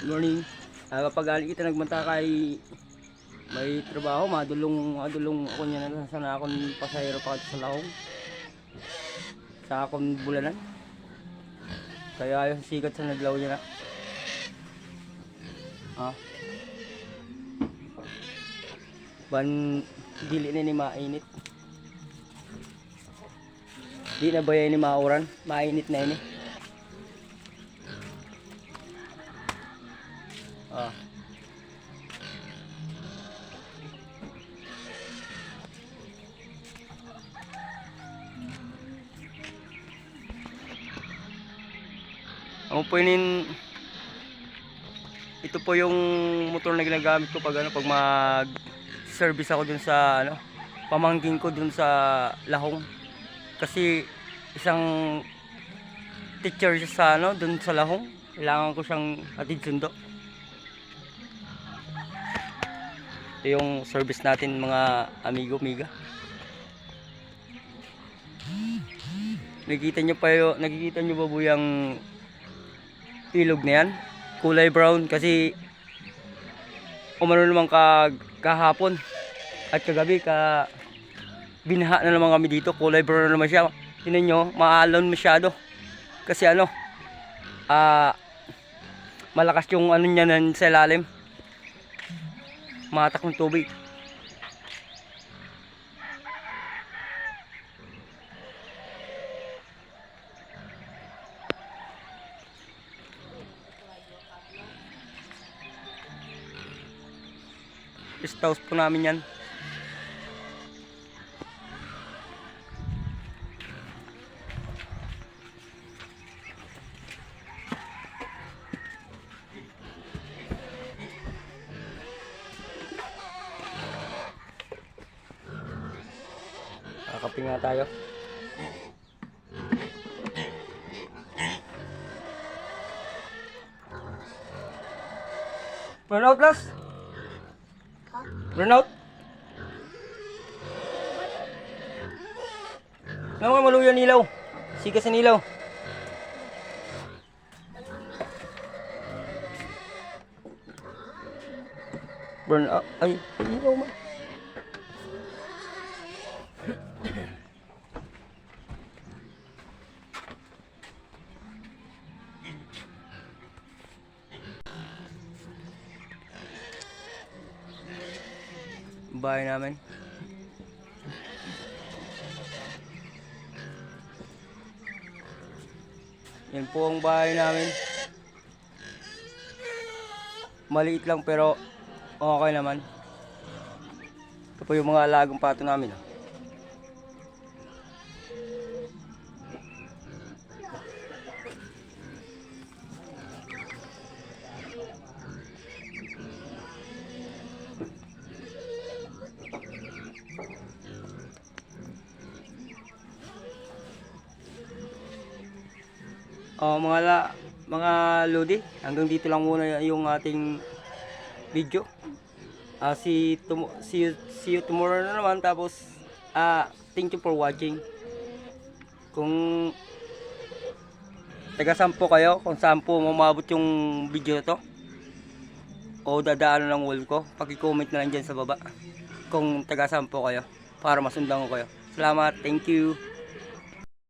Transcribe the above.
Morning. Kapag ali kita nagbanta kay may trabaho, madulong ako niya na sana akong pasahero pa sa lahong. Sa akong bulanan. Kaya yung sikat sa naglaw niya na. Ban dili na ni mainit. Di na bayay ni mauran, mainit na ini. Ako po ito po yung motor na ginagamit ko pag pag mag-service ako dun sa pamangkin ko dun sa Lahong. Kasi isang teacher siya sa dun sa Lahong. Kailangan ko siyang atid sundo. Ito yung service natin mga amigo-miga. Nakikita nyo ba po yung ilog na yan? Kulay brown kasi umano naman kahapon at kagabi binaha na naman kami dito. Kulay brown na naman siya. Tingnan nyo, maalon masyado kasi malakas yung niya sa ilalim, matak ng tubig. Rest house po namin yan. Kakaping nga tayo. Burn out last. Burn out. Naman maluyan nilaw. Sika sa nilaw. Burn out. Ay, nilaw man. Bahay namin. Yan po ang bahay namin. Maliit lang pero okay naman. Ito po yung mga alagang pato namin. Mga lodi, hanggang dito lang muna yung ating video. See you tomorrow na naman. Tapos thank you for watching. Kung taga-sampo kayo, kung saan po mamabot yung video na to o dadaanan ng wall ko, paki-comment na lang dyan sa baba kung taga-sampo kayo para masundan ko kayo. Salamat, thank you.